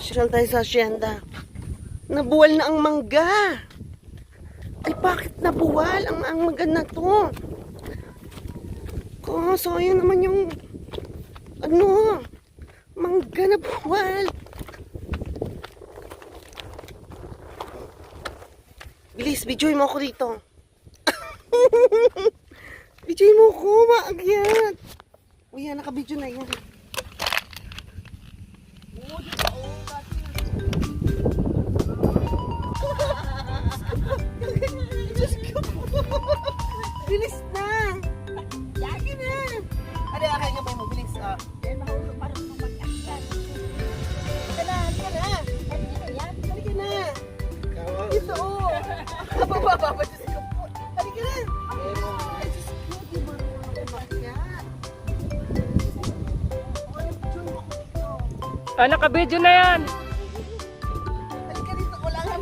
Pasyal tayo sa asyenda. Nabuwal na ang mangga. Ay, bakit nabuwal ang mangga na to? Sayang naman yung mangga na buwal. Bilis, videoy mo ako dito. Videoy mo ako, maagyat. Uy, yan, naka-video na yan. Bilis na! Yagi na! Ano yung akay nga ba mo? Bilis, ah. Mahulog para sa mag-akyan. Halika na, halika na! Halika na! Ito, oh! Bababa, Diyos ko po! Halika na! Ay, Diyos ko, di ba naman ako makyat? Video mo ako dito. Naka-video na yan. Halika dito, wala nga.